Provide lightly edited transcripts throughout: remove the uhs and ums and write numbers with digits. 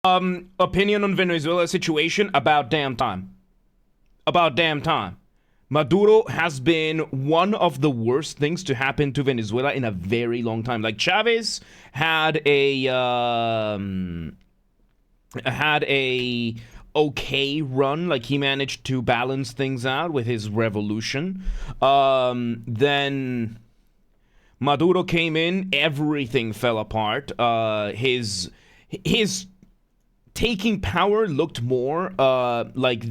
Opinion on Venezuela situation? About damn time. About damn time. Maduro has been one of the worst things to happen to Venezuela in a very long time. Like Chavez had a okay run. Like he managed to balance things out with his revolution. Then Maduro came in, everything fell apart. His taking power looked more like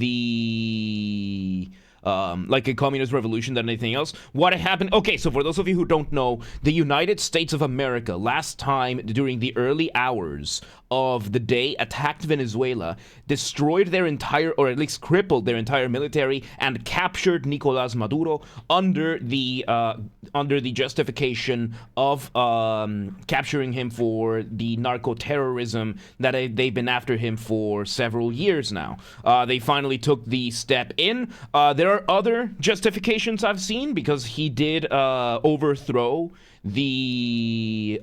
a communist revolution than anything else. What happened? Okay, so for those of you who don't know, the United States of America last time during the early hours of the day attacked Venezuela, destroyed their entire, or at least crippled their entire military, and captured Nicolas Maduro under the justification of capturing him for the narco-terrorism that they've been after him for several years now. They finally took the step in. There are other justifications I've seen because he did overthrow the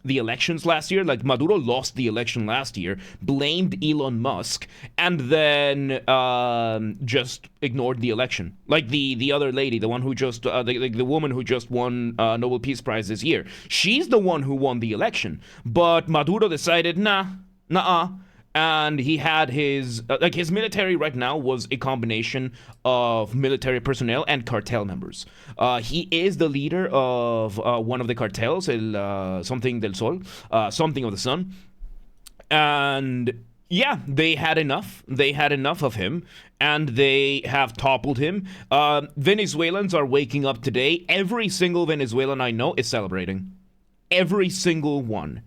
elections last year. Like Maduro lost the election last year, blamed Elon Musk, and then just ignored the election. Like the other lady, the one who just the woman who just won Nobel Peace Prize this year. She's the one who won the election, but Maduro decided nah. And he had his military right now was a combination of military personnel and cartel members. He is the leader of one of the cartels, something del Sol, something of the sun. And yeah, they had enough. They had enough of him, and they have toppled him. Venezuelans are waking up today. Every single Venezuelan I know is celebrating. Every single one.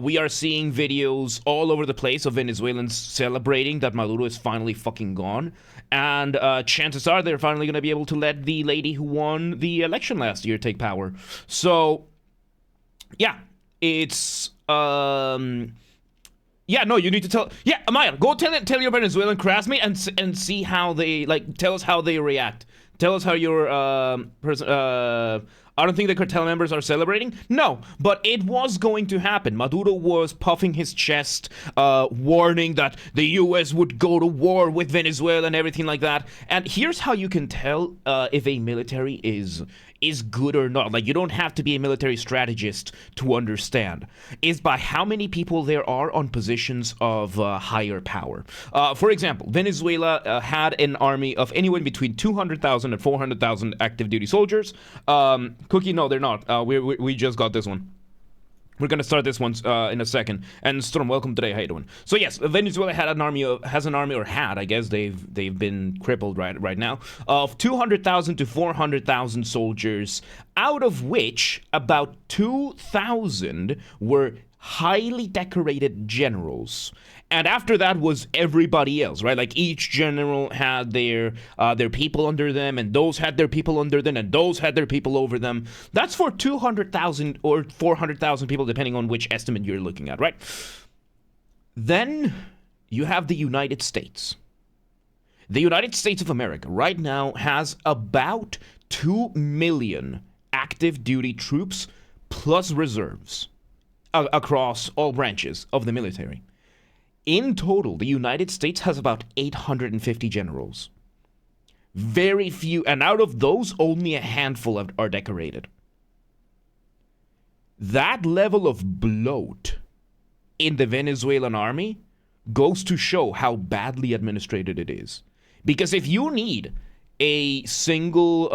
We are seeing videos all over the place of Venezuelans celebrating that Maduro is finally fucking gone. And chances are they're finally going to be able to let the lady who won the election last year take power. So, yeah, it's... yeah, no, you need to tell... Yeah, Amaya, go tell your Venezuelan classmate and see how they... Like, tell us how they react. Tell us how your I don't think the cartel members are celebrating. No, but it was going to happen. Maduro was puffing his chest, warning that the U.S. would go to war with Venezuela and everything like that. And here's how you can tell if a military is good or not. Like, you don't have to be a military strategist to understand. Is by how many people there are on positions of higher power. For example, Venezuela had an army of anywhere between 200,000 and 400,000 active duty soldiers. Cookie, no, they're not. We just got this one. We're gonna start this one in a second. And Storm, welcome today. How you doing? So yes, Venezuela had an army, I guess they've been crippled right now, of 200,000 to 400,000 soldiers, out of which about 2,000 were highly decorated generals. And after that was everybody else, right? Like each general had their people under them, and those had their people under them, and those had their people over them. That's for 200,000 or 400,000 people, depending on which estimate you're looking at, right? Then you have the United States. The United States of America right now has about 2 million active duty troops plus reserves across all branches of the military. In total, the United States has about 850 generals. Very few, and out of those, only a handful are decorated. That level of bloat in the Venezuelan army goes to show how badly administrated it is. Because if you need a single,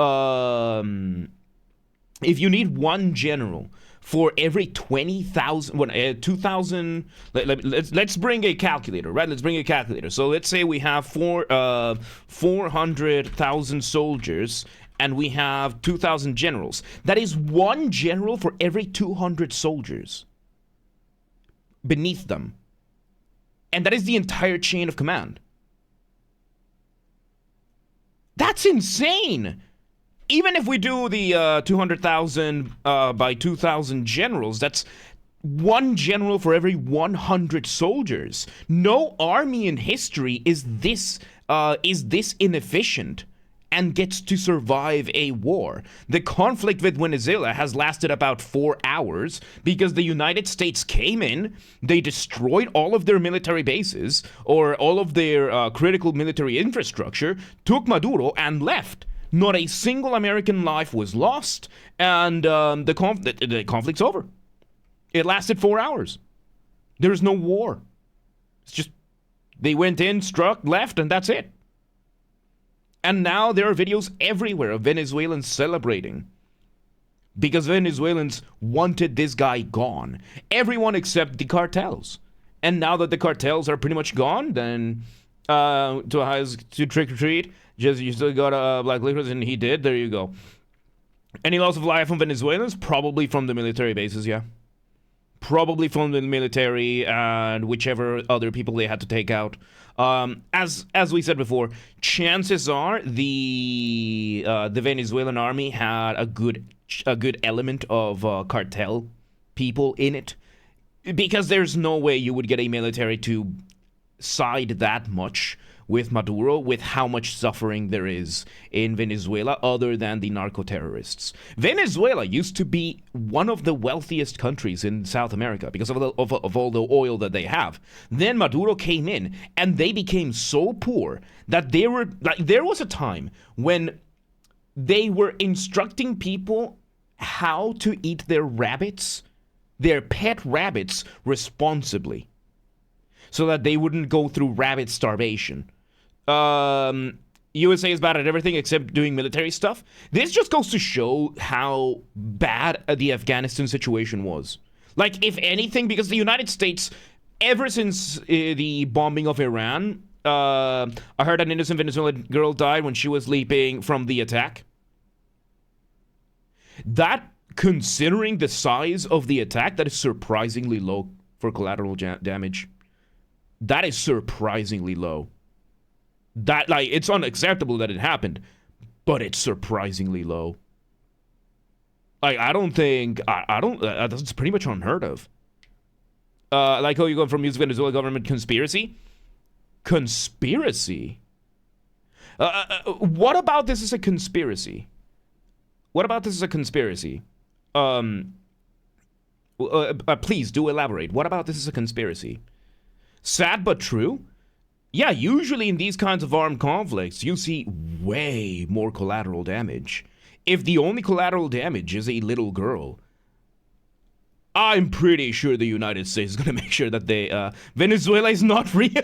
if you need one general for every 20,000, 2,000, let's bring a calculator, right? Let's bring a calculator. So let's say we have 400,000 soldiers and we have 2,000 generals. That is one general for every 200 soldiers beneath them. And that is the entire chain of command. That's insane. Even if we do the 200,000 by 2,000 generals, that's one general for every 100 soldiers. No army in history is this inefficient and gets to survive a war. The conflict with Venezuela has lasted about 4 hours because the United States came in, they destroyed all of their military bases or all of their critical military infrastructure, took Maduro, and left. Not a single American life was lost, and the conflict's over. It lasted 4 hours. There's no war. It's just they went in, struck, left, and that's it. And now there are videos everywhere of Venezuelans celebrating because Venezuelans wanted this guy gone. Everyone except the cartels. And now that the cartels are pretty much gone, then to trick or treat, just you still got black liquids, and he did. There you go. Any loss of life from Venezuelans? Probably from the military bases, yeah. Probably from the military and whichever other people they had to take out. As we said before, chances are the Venezuelan army had a good element of cartel people in it, because there's no way you would get a military to side that much with Maduro, with how much suffering there is in Venezuela other than the narco-terrorists. Venezuela used to be one of the wealthiest countries in South America because of all the oil that they have. Then Maduro came in and they became so poor that there was a time when they were instructing people how to eat their rabbits, their pet rabbits, responsibly, so that they wouldn't go through rabbit starvation. USA is bad at everything except doing military stuff. This just goes to show how bad the Afghanistan situation was. Like, if anything, because the United States, ever since the bombing of Iran, I heard an innocent Venezuelan girl died when she was leaping from the attack. That, considering the size of the attack, that is surprisingly low for collateral damage. That is surprisingly low. That, like, it's unacceptable that it happened, but it's surprisingly low. Like, I don't think, I don't, that's pretty much unheard of. Like how you go from music Venezuela government conspiracy? Conspiracy? What about this is a conspiracy? What about this is a conspiracy? Please do elaborate. What about this is a conspiracy? Sad but true? Yeah, usually in these kinds of armed conflicts, you see way more collateral damage. If the only collateral damage is a little girl, I'm pretty sure the United States is going to make sure that Venezuela is not real.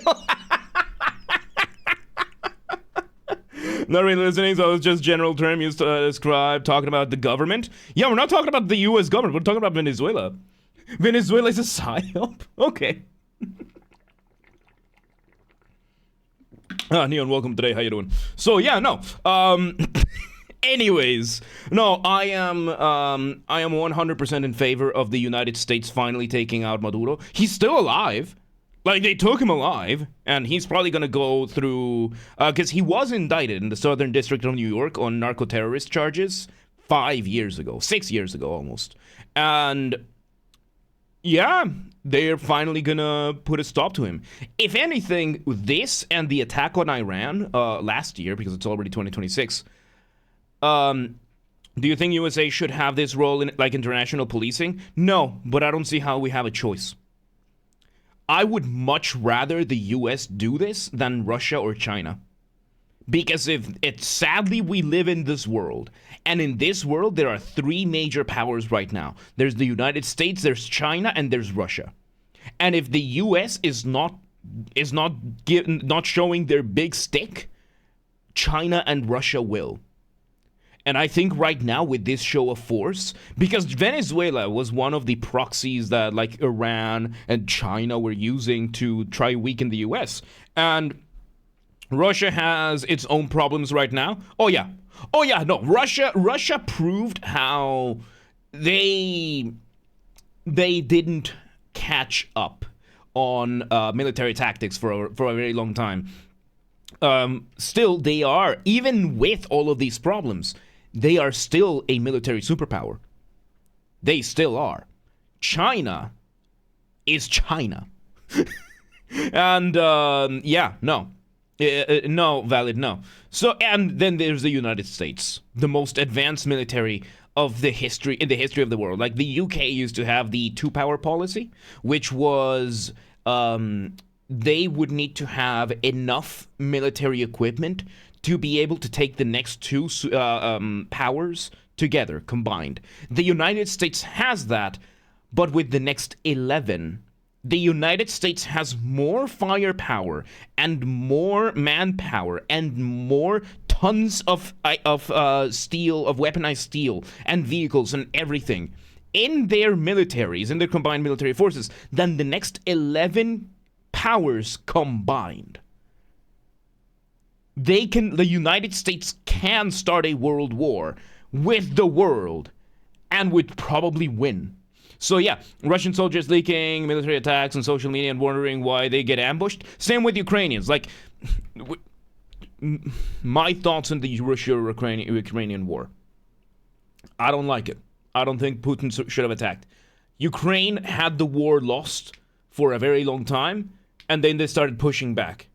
Not really listening, so it's just general term used to describe talking about the government. Yeah, we're not talking about the U.S. government, we're talking about Venezuela. Venezuela is a psyop? Okay. Neon, welcome today. How you doing? So yeah, no. Anyways, no, I am 100% in favor of the United States finally taking out Maduro. He's still alive. Like, they took him alive, and he's probably gonna go through, because he was indicted in the Southern District of New York on narco-terrorist charges 6 years ago almost. And yeah, they're finally gonna put a stop to him. If anything, this and the attack on Iran last year, because it's already 2026, do you think USA should have this role in, like, international policing? No, but I don't see how we have a choice. I would much rather the US do this than Russia or China. Because sadly, we live in this world. And in this world, there are 3 major powers right now. There's the United States, there's China, and there's Russia. And if the US is not showing their big stick, China and Russia will. And I think right now with this show of force, because Venezuela was one of the proxies that, like, Iran and China were using to try weaken the US. And Russia has its own problems right now. Oh yeah, no, Russia proved how they didn't catch up on military tactics for a very long time. Still, they are, even with all of these problems, they are still a military superpower. They still are. China is China. And, yeah, no. No, valid, no. So, and then there's the United States, the most advanced military of the history in the history of the world. Like the UK used to have the two power policy, which was they would need to have enough military equipment to be able to take the next two powers together combined. The United States has that, but with the next 11, the United States has more firepower and more manpower and more tons of steel, of weaponized steel and vehicles and everything in their militaries, in their combined military forces, than the next 11 powers combined. The United States can start a world war with the world and would probably win. So yeah, Russian soldiers leaking, military attacks on social media and wondering why they get ambushed. Same with Ukrainians. Like, my thoughts on the Russia-Ukrainian war. I don't like it. I don't think Putin should have attacked. Ukraine had the war lost for a very long time, and then they started pushing back.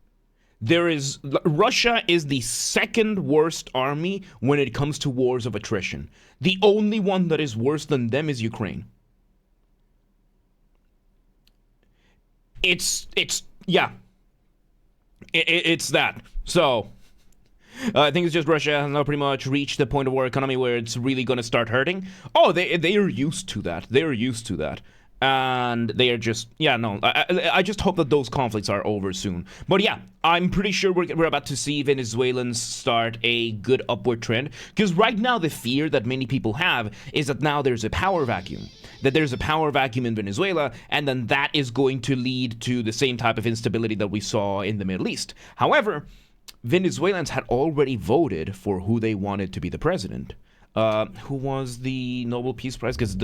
Russia is the second worst army when it comes to wars of attrition. The only one that is worse than them is Ukraine. It's that. So, I think it's just Russia has now pretty much reached the point of war economy where it's really going to start hurting. Oh, they are used to that. They're used to that. And they are just, I just hope that those conflicts are over soon. But yeah, I'm pretty sure we're about to see Venezuelans start a good upward trend. Because right now the fear that many people have is that now there's a power vacuum. That there's a power vacuum in Venezuela, and then that is going to lead to the same type of instability that we saw in the Middle East. However, Venezuelans had already voted for who they wanted to be the president. Who was the Nobel Peace Prize? Because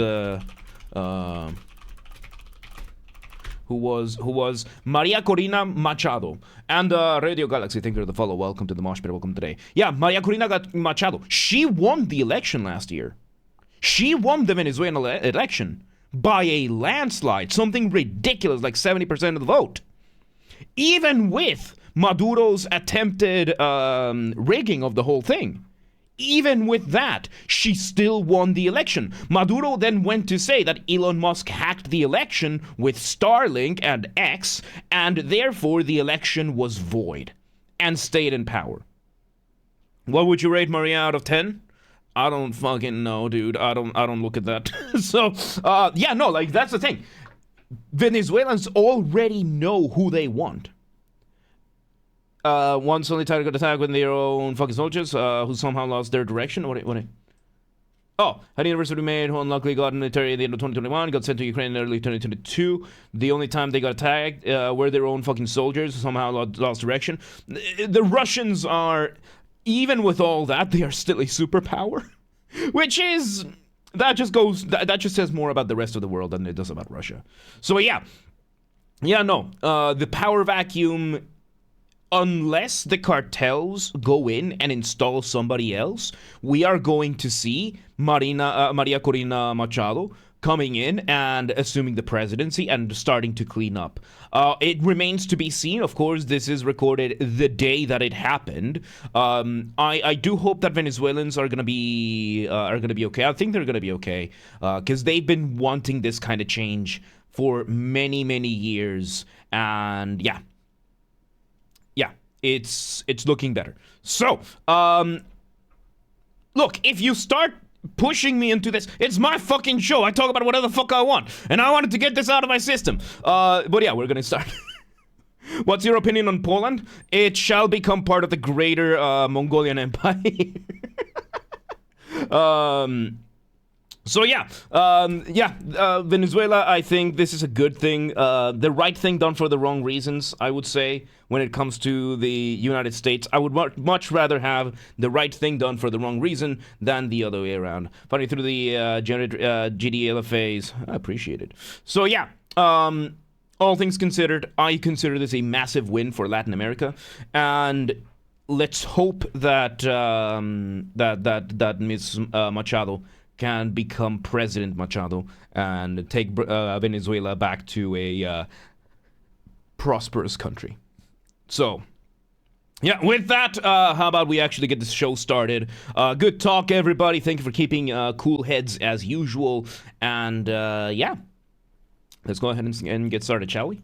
who was Maria Corina Machado. And Radio Galaxy, thank you for the follow. Welcome to the Mosh Pit. Welcome today. Yeah, Maria Corina Machado. She won the election last year. She won the Venezuelan election by a landslide. Something ridiculous, like 70% of the vote. Even with Maduro's attempted rigging of the whole thing. Even with that, she still won the election. Maduro then went to say that Elon Musk hacked the election with Starlink and X, and therefore the election was void and stayed in power. What would you rate Maria out of 10? I don't fucking know, dude. I don't look at that. So, that's the thing. Venezuelans already know who they want. Once only targeted attack with their own fucking soldiers who somehow lost their direction. Oh, had the university made who unluckily got military at the end of 2021, got sent to Ukraine in early 2022. The only time they got attacked were their own fucking soldiers who somehow lost direction. The Russians are, even with all that, they are still a superpower. Which is, that just says more about the rest of the world than it does about Russia. So the power vacuum, unless the cartels go in and install somebody else, we are going to see Maria Corina Machado coming in and assuming the presidency and starting to clean up. It remains to be seen. Of course, this is recorded the day that it happened. I do hope that Venezuelans are gonna be okay. I think they're gonna be okay because they've been wanting this kind of change for many years, and it's looking better. So, look, if you start pushing me into this, it's my fucking show. I talk about whatever the fuck I want, and I wanted to get this out of my system. But yeah, we're gonna start. What's your opinion on Poland? It shall become part of the greater Mongolian Empire. Venezuela, I think this is a good thing. The right thing done for the wrong reasons, I would say, when it comes to the United States. I would much rather have the right thing done for the wrong reason than the other way around. Funny through the GDLFAs. I appreciate it. So yeah, all things considered, I consider this a massive win for Latin America, and let's hope that Ms. Machado can become President Machado and take Venezuela back to a prosperous country. So, Yeah, with that, how about we actually get this show started? Good talk, everybody. Thank you for keeping cool heads as usual. And yeah, let's go ahead and get started, shall we?